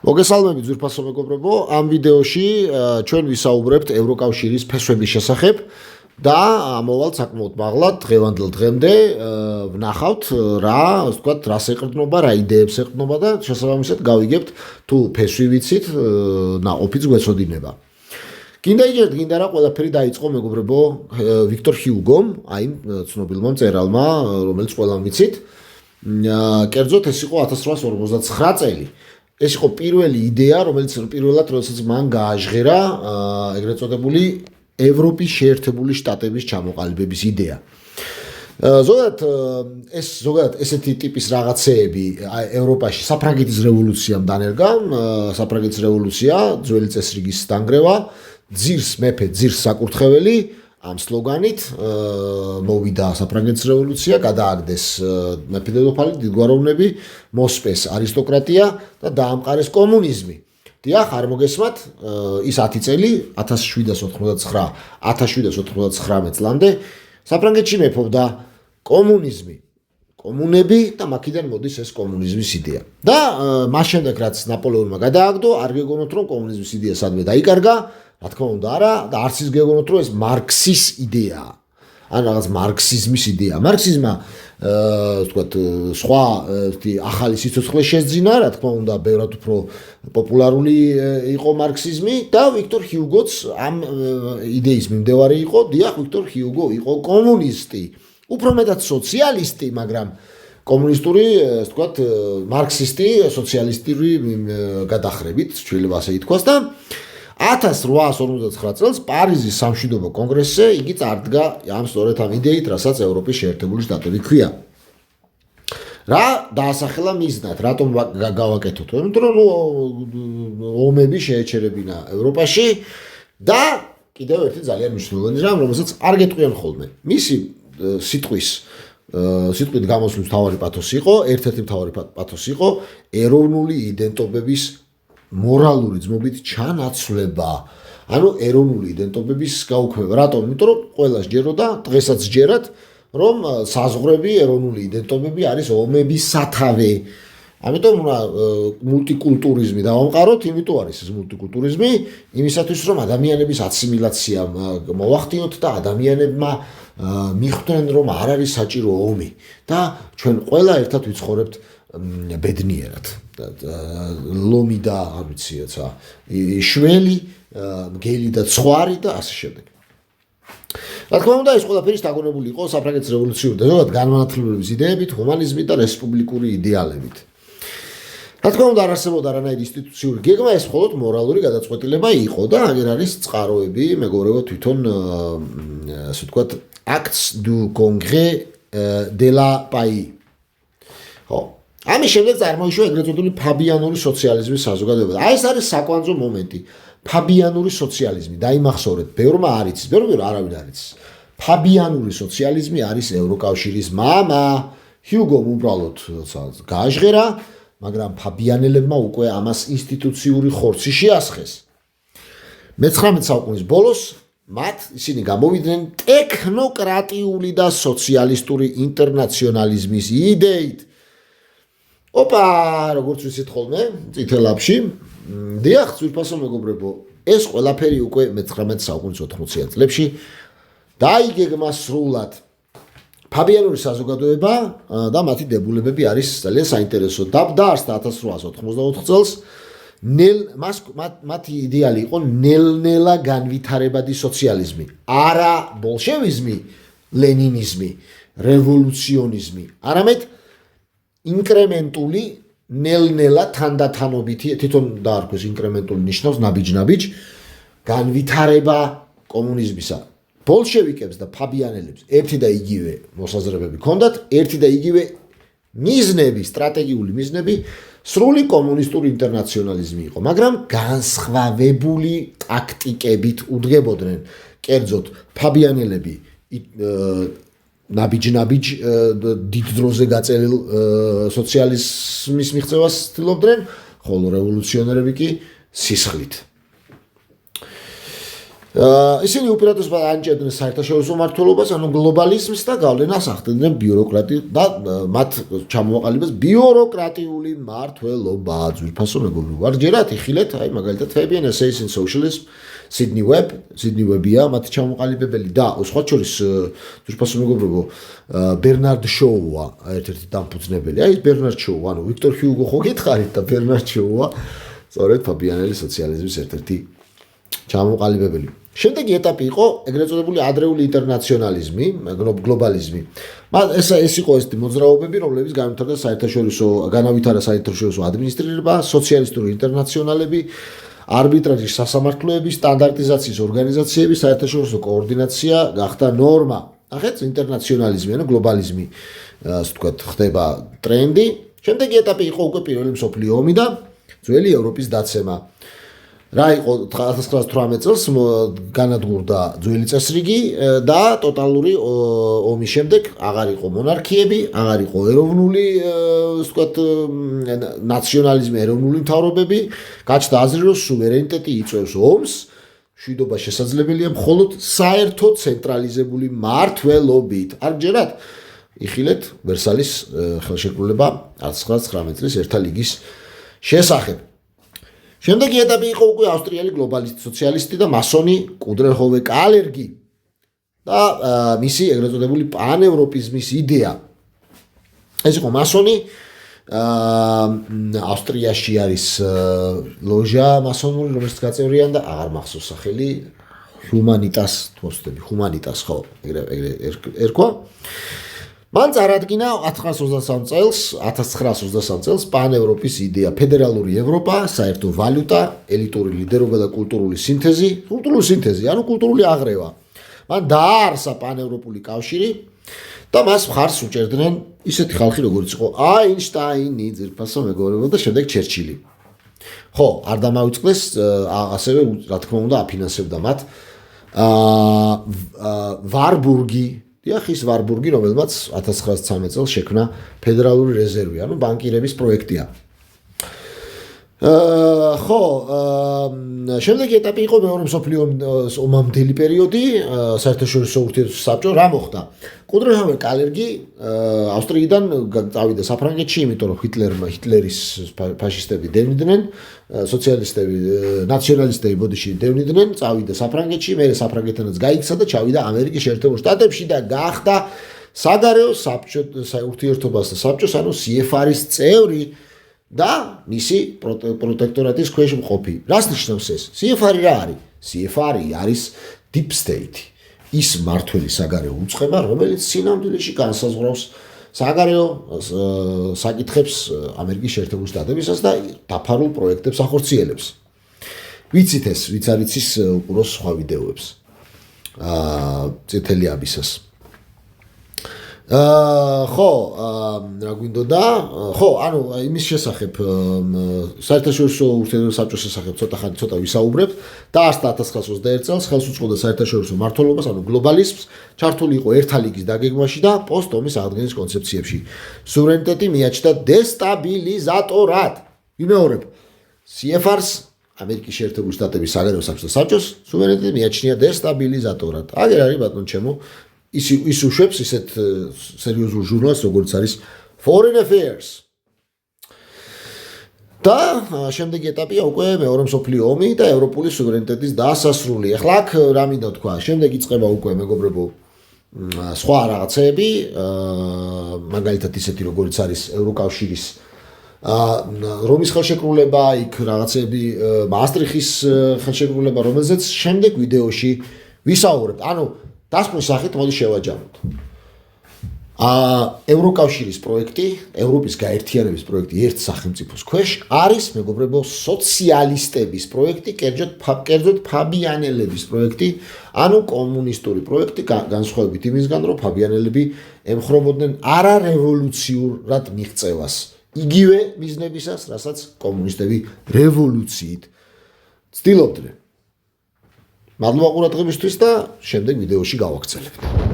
მოგესალმებით ძვირფასო მეგობრებო, ამ ვიდეოში ჩვენ ვისაუბრებთ ევროკავშირის ფესვების შესახებ და ამოვალთ საკმაოდ მაღლა დღევანდელ დღემდე ვნახავთ რა, ასე ვთქვათ, რას ეყრდნობა, რა იდეებს ეყრდნობა და შესაბამისად გავიგებთ თუ ფესვი ვიცით, ნაყოფიც გვეცოდინება. გინდა რა ყველაფერი დაიწყო მეგობრებო ვიქტორ ჰიუგომ, აი ცნობილმა მწერალმა, რომელიც ყველამ ვიცით. კერძოდ ეს იყო 1859 წელი. ეს იყო პირველი იდეა, რომელიც პირველად როდესაც მან გააჟღერა ეგრეთ წოდებული ევროპის შეერთებული შტატების ჩამოყალიბების იდეა. ზოგადად ესეთი ტიპის რაღაცეები ევროპაში საფრანგეთის რევოლუციამ დანერგა, საფრანგეთის რევოლუცია, ძველი წესრიგის დანგრევა, ძირს მეფე, ძირს საკურთხეველი, ამ სლოგანით მოვიდა საფრანგეთის რევოლუცია, გადააგდეს მეფე-დედოფალი, დიდგვაროვნები, მოსპეს არისტოკრატია და დაამყარეს კომუნიზმი. დიახ, არ მოგესმათ, ის 10 წელი 1789 წლამდე საფრანგეთში მეფობდა კომუნიზმი, კომუნები და მაქედან მოდის ეს კომუნიზმის იდეა. და მას შემდეგ რაც ნაპოლეონმა გადააგდო, არ გეგონოთ რომ კომუნიზმის იდეა სადმე დაიკარგა, რა თქმა უნდა არა და არც ის გეგონოთ რომ ეს მარქსის იდეაა. ან რაღაც მარქსიზმის იდეა. მარქსიზმა ვთქვათ, სხვა ახალი სიცოცხლე შეძინა, რა თქმა უნდა, ბევრად უფრო პოპულარული იყო მარქსიზმი და ვიქტორ ჰიუგოც ამ იდეის მიმდევარი იყო. დიახ, ვიქტორ ჰიუგო იყო კომუნისტი, უფრო მეტად სოციალისტი, მაგრამ კომუნისტური, ასე ვთქვათ, მარქსისტი, სოციალისტური გადახრებით, შეიძლება ასე ითქვას და 1859 წელს პარიზის სამშვიდობო კონგრესზე იგი წარდგა სწორედ ამ იდეით, რასაც ევროპის შეერთებული შტატები ქვია. რა დაასახელა მიზნად, რატომ გავაკეთოთ? იმიტომ რომ ომები შეეჩერებინა ევროპაში და კიდევ ერთი ძალიან მნიშვნელოვანი რამ, რომელსაც არ გეტყვიან ხოლმე. მისი სიტყვით გამოსვლის მთავარი პათოსი იყო, ერთ-ერთი მთავარი პათოსი იყო ეროვნული იდენტობების მორალური ძმობით ჩანაცვლება. ანუ ეროვნული იდენტობების გაუქმება. რატომ? იმიტომ რომ ყველა სჯეროდა, დღესაც სჯერათ, რომ საზღვრები, ეროვნული იდენტობები არის ომების სათავე. ამიტომ მულტიკულტურიზმი დავამყაროთ, იმიტომ არის ეს მულტიკულტურიზმი, იმისათვის რომ ადამიანების ასიმილაცია მოვახდინოთ და ადამიანებმა მიხვდნენ რომ არ არის საჭირო ომი და ჩვენ ყველა ერთად ვიცხოვრებთ ბედნიერად. ლომი და არ ვიცი რაცა შველი, მგელი და ცხვარი და ასე შემდეგ. რა თქმა უნდა, ეს ყველაფერი შთაგონებული იყო საფრანგეთის რევოლუციური და ზოგადად განმანათლებლობის იდეებით, ჰუმანიზმით და რესპუბლიკური იდეალებით. რა თქმა უნდა, არ არსებობდა არანაირი ინსტიტუციური გეგმა, ეს მხოლოდ მორალური გადაწყვეტილება იყო და აგერ არის წყაროები, მეგობრებო, თვითონ ასე ვთქვათ, acts du congrès de la pays. ხო. ამის შემდეგ წარმოიშვა ეგრეთ წოდებული ფაბიანური სოციალიზმის საზოგადოება. აი ეს არის საკვანძო მომენტი. ფაბიანური სოციალიზმი, დაიმახსოვრეთ, ბევრმა არ იცის, ბევრი არავინ არ იცის. ფაბიანური სოციალიზმი არის ევროკავშირის მამა. ჰიუგომ უბრალოდ გააჟღერა, მაგრამ ფაბიანელებმა უკვე ამას ინსტიტუციური ხორცი შეასხეს. მე-19 საუკუნის ბოლოს ისინი გამოვიდნენ ტექნოკრატიული და სოციალისტური ინტერნაციონალიზმის იდეით. როგორც ვიცით ხოლმე, წითელაფში, დიახ, ძვირფასო მეგობრებო, ეს ყველაფერი უკვე მე-19 საუკუნის 80-იან წლებში დაიგეგმა სრულად. ფაბიანური საზოგადოება და მათი დებულებები არის ძალიან საინტერესო. დაარსდა 1884 წელს. მათი იდეალი იყო ნელ-ნელა განვითარებადი სოციალიზმი, არა ბოლშევიზმი, ლენინიზმი, რევოლუციონიზმი, არამედ ინკრემენტული, ნელ-ნელა თანდათანობითი, თვითონ დაარქვეს ინკრემენტული ნიშნავს ნაბიჯ-ნაბიჯ, განვითარება კომუნიზმისა. ბოლშევიკებს და ფაბიანელებს ერთი და იგივე მოსაზრებები ჰქონდათ, ერთი და იგივე მიზნები, სტრატეგიული მიზნები, სრული კომუნისტური ინტერნაციონალიზმი იყო, მაგრამ განსხვავებული ტაქტიკებით უდგებოდნენ. კერძოდ, ფაბიანელები ნაბიჯ-ნაბიჯ დიდ დროზე გაწევილ სოციალიზმის მიღწევას ცდილობდნენ, ხოლო რევოლუციონერები კი სისხლით. ისინი უპირატესობას ანიჭებდნენ საერთაშორისო მმართველობას, ანუ გლობალიზმს და გავლენას ახდენდნენ მათ ჩამოაყალიბეს ბიუროკრატიული მმართველობა. ძვირფასო მეგობრებო, არ ჯერათ იხილეთ, აი მაგალითად Fabian Essays in Socialism, Sidney Webb-ია მათი ჩამოყალიბებელი და სხვა შორის ძვირფასო მეგობრებო, ბერნარდ შოუა ერთ-ერთი დამფუძნებელი. აი ბერნარდ შოუ, ანუ ვიქტორ ჰიუგო ხო გითხარით და ბერნარდ შოუა სწორედ ფაბიანელი სოციალიზმის ერთ-ერთი ჩამოყალიბებელი. შემდეგი ეტაპი იყო ეგრეთ წოდებული ადრეული ინტერნაციონალიზმი, გლობალიზმი. ეს იყო ეს მოძრაობები, რომლებიც განავითარა საერთაშორისო ადმინისტრირება, სოციალისტური ინტერნაციონალები, არბიტრაჟის სასამართლოები, სტანდარტიზაციის ორგანიზაციები, საერთაშორისო კოორდინაცია გახდა ნორმა. ახეთ ინტერნაციონალიზმი, ანუ გლობალიზმი, ასე ვთქვათ, ხდება ტრენდი. შემდეგი ეტაპი იყო უკვე პირველი მსოფლიო ომი და ძველი ევროპის დაცემა. რა იყო 1918 წელს განადგურდა ძველი წესრიგი და ტოტალური ომის შემდეგ აღარ იყო მონარქიები, აღარ იყო ეროვნული, ასე ვთქვათ, ნაციონალიზმი, ეროვნული მთავრობები, გაჩნდა აზრი, რომ სუვერენიტეტი იწვევს ომს, მშვიდობა შესაძლებელია მხოლოდ საერთო ცენტრალიზებული მმართველობით. არ გჯერათ? იხილეთ ვერსალის ხელშეკრულება 1919 წლის ერთა ლიგის შესახებ. შემდეგი ეტაპი იყო უკვე ავსტრიელი გლობალისტი სოციალისტი და მასონი კუდრეჰოვე კალერგი და მისი ეგრეთ წოდებული პანევროპიზმის იდეა. ეს იყო მასონი, ავსტრიაში არის ლოჟა მასონური, რომელსაც გაწევრიან და აღარ მახსოვს სახელი, ჰუმანიტას ხო, ეგრე ერქვა. მან წარადგინა 1923 წელს პანევროპის იდეა, ფედერალური ევროპა, საერთო ვალუტა, ელიტური ლიდერობა და კულტურული სინთეზი, ანუ კულტურული აღრევა. მან დააარსა პანევროპული კავშირი და მას მხარს უჭერდნენ ისეთი ხალხი, როგორც იყო აინშტაინი, ძირფასო მეგობრებო და შემდეგ ჩერჩილი. ხო, არ დამავიწყდეს, ასევე რა თქმა უნდა აფინანსებდა მათ ვარბურგი, რომელმაც 1913 წელს შექმნა ფედერალური რეზერვი, ანუ ბანკირების პროექტია. ხო, შემდეგი ეტაპი იყო მეორე მსოფლიო ომამდელი პერიოდი, საერთაშორისო ურთიერთობის საბჭო. რა მოხდა? კუდრეჰოვე კალერგი ავსტრიიდან წავიდა საფრანგეთში, იმიტომ რომ ჰიტლერის ფაშისტები დევნიდნენ, სოციალისტები, ნაციონალისტები ბოდიში დევნიდნენ, წავიდა საფრანგეთში, მერე საფრანგეთთანაც გაიქცა და ჩავიდა ამერიკის შეერთებულ შტატებში და გახდა საგარეო ურთიერთობასა საბჭოს, ანუ CFR-ის წევრი და მისი პროტექტორატის ქვეშ მყოფი. რას ნიშნავს ეს? CFR რა არის? CFR არის deep state. ის მართველი საგარეო უწყება, რომელიც სინამდვილეში განსაზღვრავს საგარეო საკითხებს ამერიკის შეერთებულ შტატებისას და დაფარულ პროექტებს ახორციელებს. ვიცით ეს, ვიც არ იცის უყუროს სხვა ვიდეოებს. წითელი აბისას. ხო, რა გვინდოდა? ხო, ანუ იმის შესახებ საერთაშორისო ურთიერთობის საბჭოს შესახებ ცოტა ვისაუბრებთ. დაარსდა 1921 წელს, ხელს უწყობდა საერთაშორისო მმართველობას, ანუ გლობალიზმს, ჩართული იყო ერთა ლიგის დაგეგმვაში და პოსტ-ომის აღდგენის კონცეფციებში. სუვერენიტეტი მიაჩნდა დესტაბილიზატორად. ვიმეორებ, CFR-ს, ამერიკის შეერთებული შტატების საგარეო საბჭოს სუვერენიტეტი მიაჩნია დესტაბილიზატორად. აგერ არის ბატონო ჩემო, ის უშვებს ისეთ სერიოზულ ჟურნალს, როგორც არის Foreign Affairs. და შემდეგი ეტაპია უკვე მეორე მსოფლიო ომი და ევროპული სუვერენიტეტის დასასრული. ახლა აქ რა მინდა თქვა, შემდეგ იწყება უკვე მეგობრებო სხვა რაღაცეები, მაგალითად ისეთი როგორც არის ევროკავშირის რომის ხელშეკრულება, იქ რაღაცეები მაასტრიხის ხელშეკრულება, რომელზეც შემდეგ ვიდეოში ვისაუბრებთ. ანუ დასკვნის სახით მოდი შევაჯამოთ. ევროკავშირის პროექტი, ევროპის გაერთიანების პროექტი ერთ სახელმწიფოს ქვეშ არის მეგობრებო სოციალისტების პროექტი, კერძოდ ფაბიანელების პროექტი, ანუ კომუნისტური პროექტი, განსხვავებით იმისგან, რომ ფაბიანელები ემხრობოდნენ არარევოლუციურად მიღწევას, იგივე მიზნებისას, რასაც კომუნისტები რევოლუციით ცდილობდნენ. მადლობა ყურადღებისთვის და შემდეგ ვიდეოში გავაგრძელებთ.